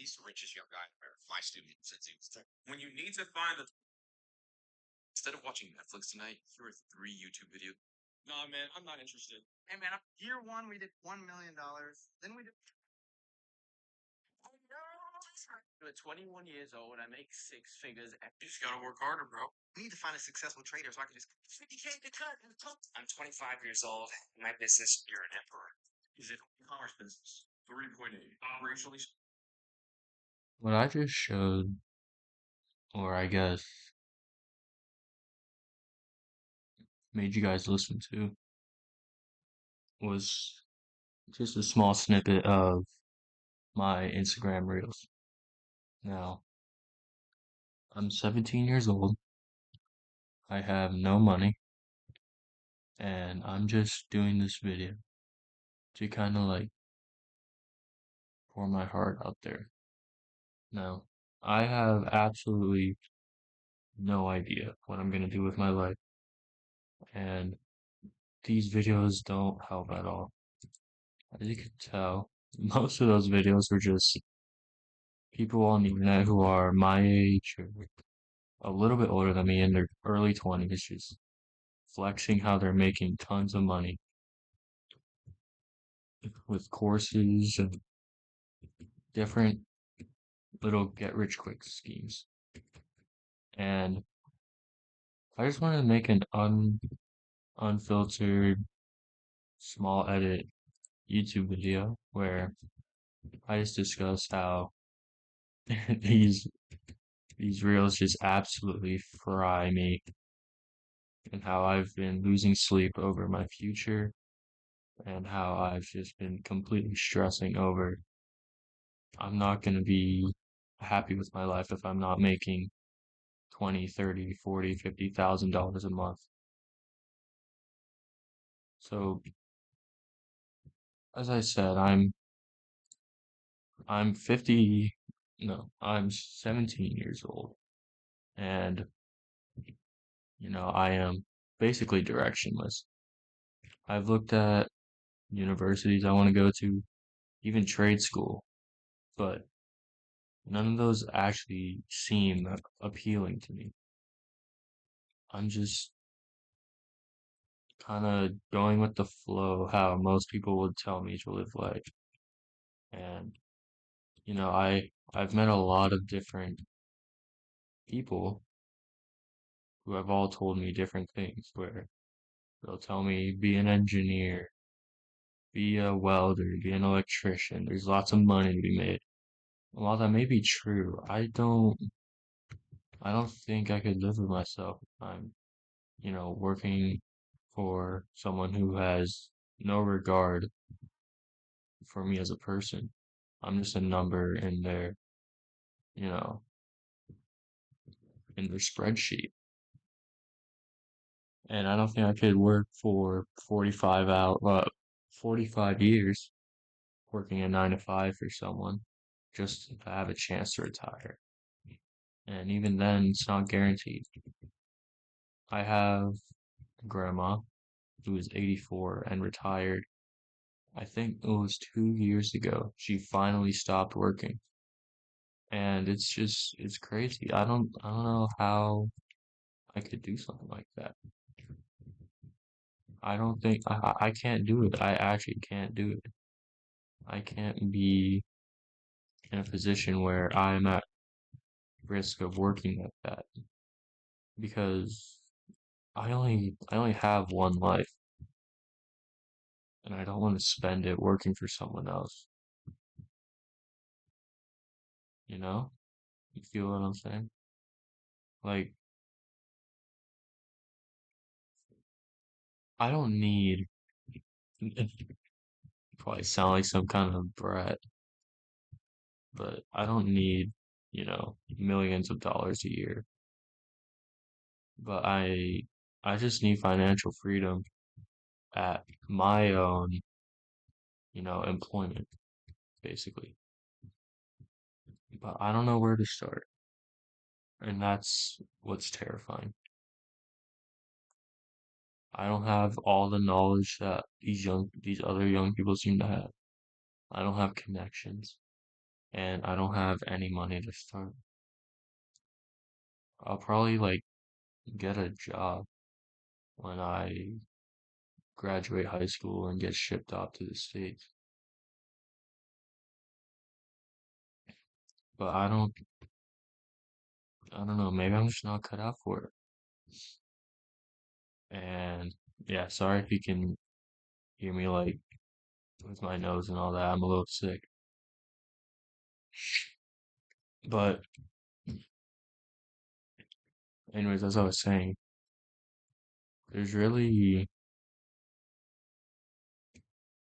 he's the richest young guy in America. My student since he was 10. When you need to find the instead of watching Netflix tonight, here are 3 YouTube videos. Nah, man, I'm not interested. Hey, man, year one we did $1 million. Then we did. I'm 21 years old. I make 6 figures. You just gotta work harder, bro. I need to find a successful trader so I can just 50K to cut. I'm 25 years old. My business, you're an emperor. Is it e-commerce business? 3.8. Operationally. What I just showed, or I guess made you guys listen to, was just a small snippet of my Instagram Reels. Now, I'm 17 years old, I have no money, and I'm just doing this video to kind of like pour my heart out there. Now, I have absolutely no idea what I'm gonna do with my life, and these videos don't help at all. As you can tell, most of those videos were just people on the internet who are my age or a little bit older than me in their early 20s just flexing how they're making tons of money with courses and different little get rich quick schemes. And I just wanted to make an unfiltered small edit YouTube video where I just discuss how these these reels just absolutely fry me and how I've been losing sleep over my future and how I've just been completely stressing over I'm not going to be happy with my life if I'm not making 20, 30, 40, $50,000 a month. So, as I said, I'm 50, no, I'm 17 years old and I am basically directionless. I've looked at universities I want to go to, even trade school, but none of those actually seem appealing to me. I'm just kind of going with the flow, how most people would tell me to live life. And, I've met a lot of different people who have all told me different things where they'll tell me be an engineer, be a welder, be an electrician. There's lots of money to be made. While that may be true, I don't think I could live with myself if I'm, working for someone who has no regard for me as a person. I'm just a number you know, in their spreadsheet. And I don't think I could work for 45 years working a 9 to 5 for someone just to have a chance to retire. And even then, it's not guaranteed. I have a grandma who is 84 and retired. I think it was 2 years ago. She finally stopped working. And it's crazy. I don't know how I could do something like that. I don't think I can't do it. I actually can't do it. I can't be in a position where I'm at risk of working like that because I only have one life and I don't want to spend it working for someone else. You know? You feel what I'm saying? Like I don't need probably sound like some kind of brat, but I don't need, millions of dollars a year. But I just need financial freedom at my own, employment, basically. But I don't know where to start. And that's what's terrifying. I don't have all the knowledge that these other young people seem to have. I don't have connections. and I don't have any money to start. I'll probably like get a job when I graduate high school and get shipped off to the States. But I don't know, maybe I'm just not cut out for it. And yeah, sorry if you can hear me like with my nose and all that. I'm a little sick. But anyways, as I was saying, there's really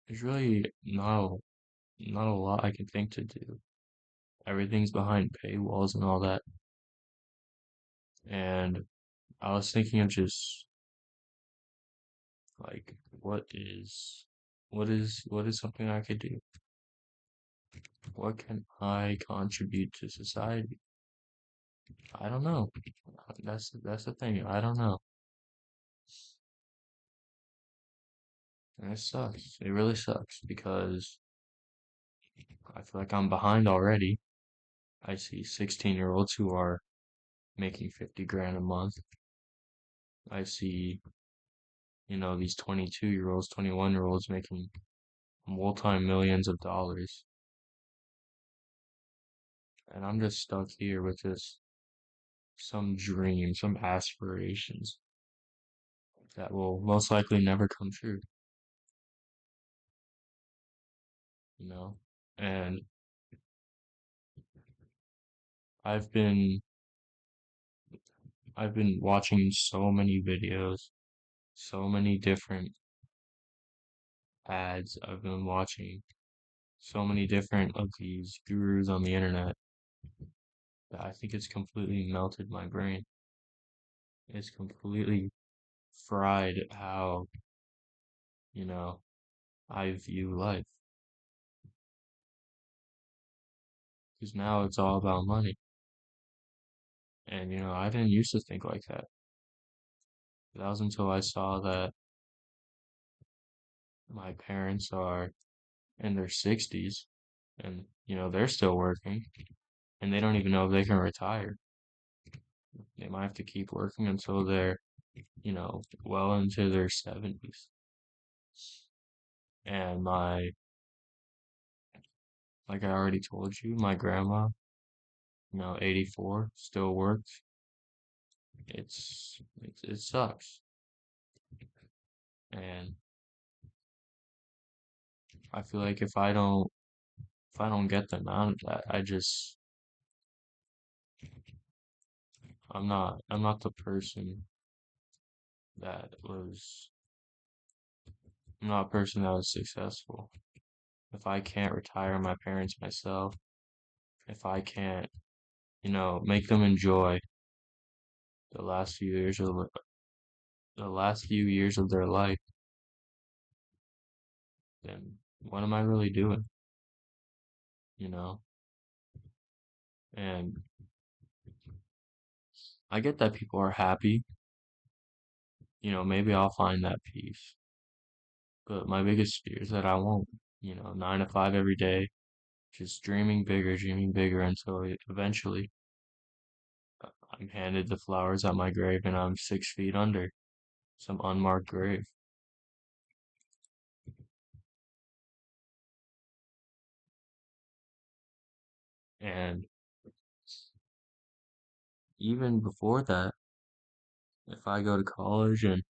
there's really not a lot I can think to do. Everything's behind paywalls and all that. And I was thinking of just like what is something I could do? What can I contribute to society? I don't know. That's the thing. I don't know. And it sucks. It really sucks because I feel like I'm behind already. I see 16-year-olds who are making 50 grand a month. I see, these 22-year-olds, 21-year-olds making multi-millions of dollars. And I'm just stuck here with just some dreams, some aspirations that will most likely never come true, you know? And I've been I've been watching so many videos, so many different ads I've been watching, so many different of these gurus on the internet that I think it's completely melted my brain. It's completely fried how, you know, I view life. Because now it's all about money. And, I didn't used to think like that. That was until I saw that my parents are in their 60s and, they're still working and they don't even know if they can retire. They might have to keep working until they're, well into their 70s. And like I already told you, my grandma, 84, still works. It sucks. And I feel like if I don't get them out of that, I'm not the person that was, I'm not a person that was successful. If I can't retire my parents myself, if I can't, make them enjoy the last few years of the last few years of their life, then what am I really doing? You know? And I get that people are happy, maybe I'll find that peace. But my biggest fear is that I won't, 9 to 5 every day, just dreaming bigger until eventually I'm handed the flowers at my grave and I'm 6 feet under some unmarked grave. And even before that, if I go to college and,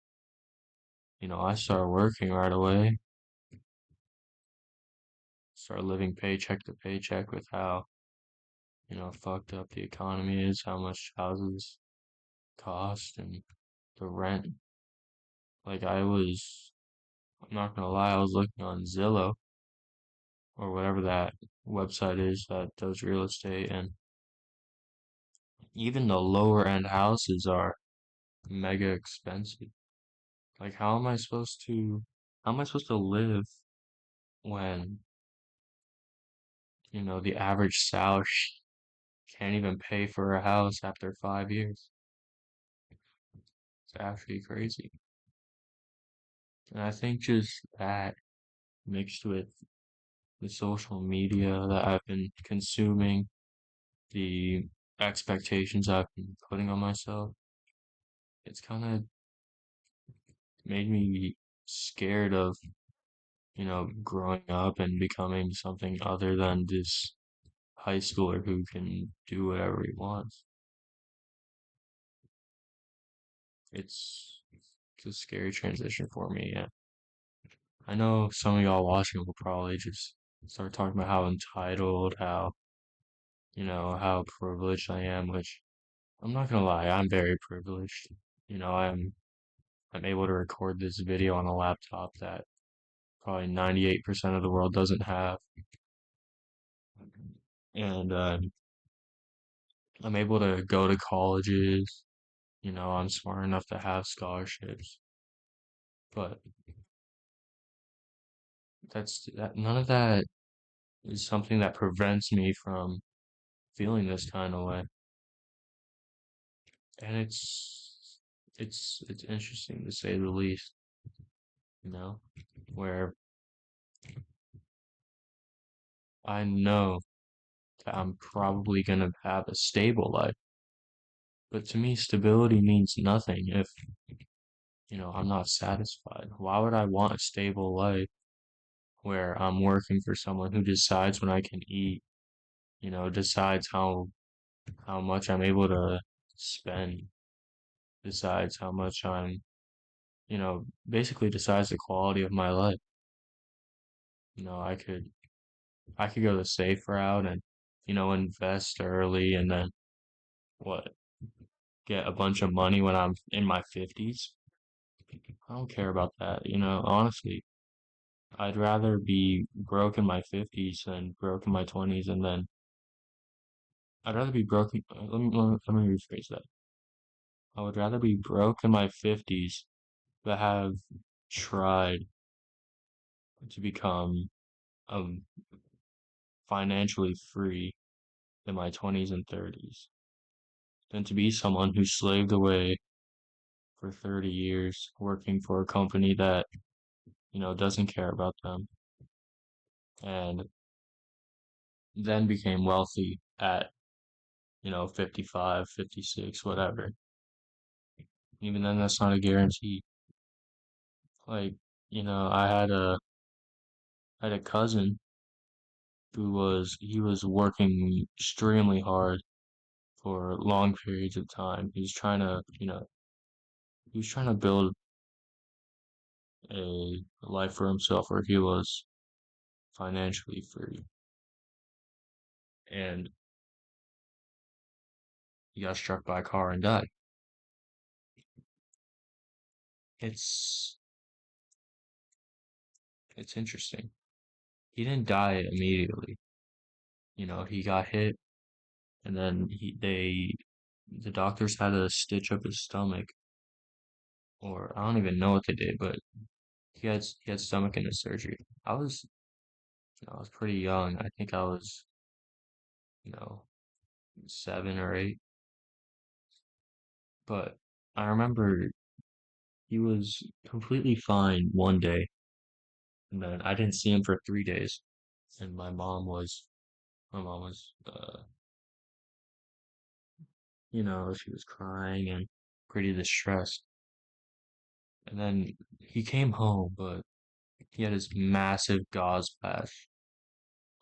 I start working right away, start living paycheck to paycheck with how, fucked up the economy is, how much houses cost and the rent. Like I'm not gonna lie, I was looking on Zillow or whatever that website is that does real estate, and even the lower end houses are mega expensive. Like how am I supposed to live when, the average salary can't even pay for a house after 5 years? It's actually crazy. And I think just that mixed with the social media that I've been consuming, the expectations I've been putting on myself, it's kind of made me scared of, growing up and becoming something other than this high schooler who can do whatever he wants. It's it's a scary transition for me. Yeah. I know some of y'all watching will probably just start talking about how entitled, how privileged I am, which I'm not gonna lie, I'm very privileged. I'm able to record this video on a laptop that probably 98% of the world doesn't have. And I'm able to go to colleges. I'm smart enough to have scholarships. But none of that is something that prevents me from feeling this kind of way. And it's interesting to say the least, you know, where I know that I'm probably gonna have a stable life. But to me, stability means nothing if, I'm not satisfied. Why would I want a stable life where I'm working for someone who decides when I can eat, decides how much I'm able to spend, decides how much basically decides the quality of my life. I could go the safe route and, invest early and then what, get a bunch of money when I'm in my 50s. I don't care about that, honestly. I'd rather be broke in my 50s than broke in my 20s and then I'd rather be broke. Let me rephrase that. I would rather be broke in my 50s but have tried to become um financially free in my 20s and 30s than to be someone who slaved away for 30 years working for a company that, doesn't care about them and then became wealthy at, 55, 56, whatever. Even then, that's not a guarantee. Like, I had a cousin he was working extremely hard for long periods of time. He was trying to build a life for himself where he was financially free. And he got struck by a car and died. It's it's interesting. He didn't die immediately. He got hit and then the doctors had to stitch up his stomach or I don't even know what they did, but he had stomach in his surgery. I was pretty young. I think I was, you know, 7 or 8. But I remember he was completely fine one day, and then I didn't see him for 3 days. And my mom was, she was crying and pretty distressed. And then he came home, but he had this massive gauze patch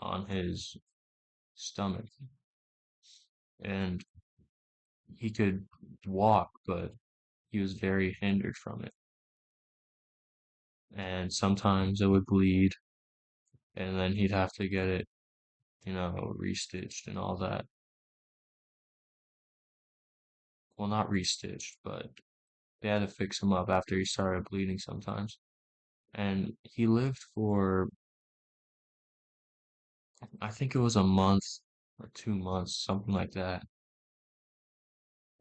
on his stomach, and he could walk, but he was very hindered from it. And sometimes it would bleed, and then he'd have to get it, restitched and all that. Well, not restitched, but they had to fix him up after he started bleeding sometimes. And he lived for, I think it was a month or 2 months, something like that.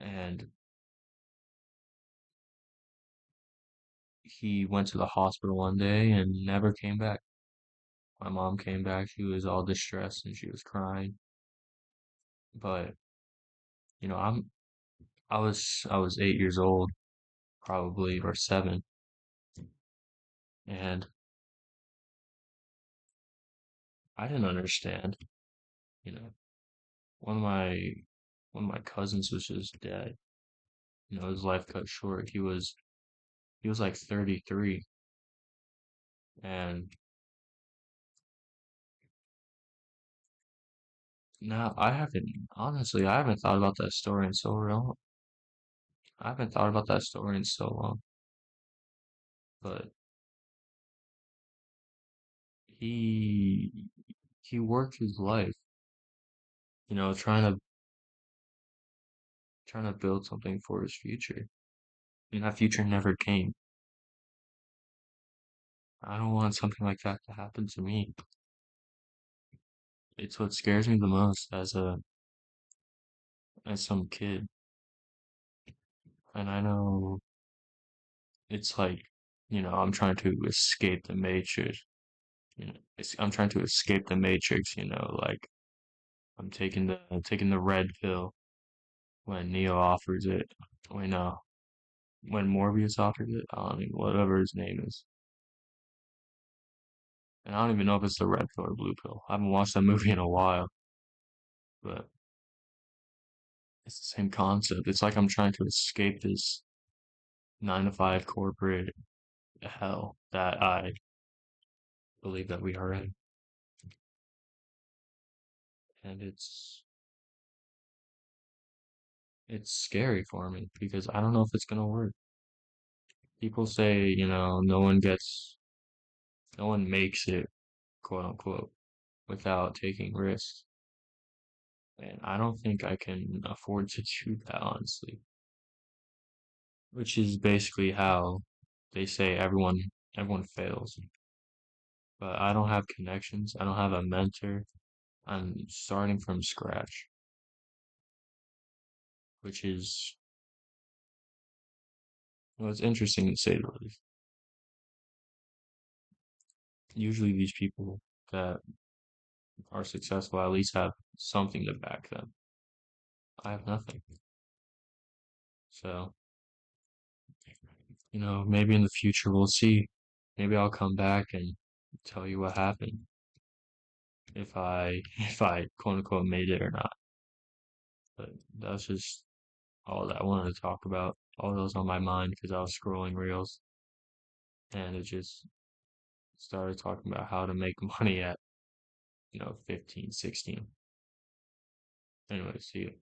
And he went to the hospital one day and never came back. My mom came back, she was all distressed and she was crying. But, you know, I'm I was 8 years old, probably, or 7, and I didn't understand. You know, one of my one of my cousins was just dead. His life cut short. He was like 33, and now I haven't thought about that story in so long. I haven't thought about that story in so long, but he he worked his life, trying to build something for his future. And that future never came. I don't want something like that to happen to me. It's what scares me the most as some kid. And I know it's like, I'm trying to escape the matrix. I'm trying to escape the matrix, like I'm taking the red pill when Neo offers it. Wait, no, when Morbius offers it, I don't even, whatever his name is. And I don't even know if it's the red pill or blue pill. I haven't watched that movie in a while, but it's the same concept. It's like I'm trying to escape this 9 to 5 corporate hell that I believe that we are in. And it's scary for me because I don't know if it's gonna work. People say, no one makes it, quote unquote, without taking risks. And I don't think I can afford to do that, honestly. Which is basically how they say everyone fails. But I don't have connections. I don't have a mentor. I'm starting from scratch, which is, well, it's interesting to say the least. Usually these people that are successful at least have something to back them. I have nothing. So, maybe in the future we'll see. Maybe I'll come back and tell you what happened if I if I quote unquote made it or not. But that's just all that I wanted to talk about. All that was on my mind because I was scrolling reels and it just started talking about how to make money at, 15, 16. Anyway, see you.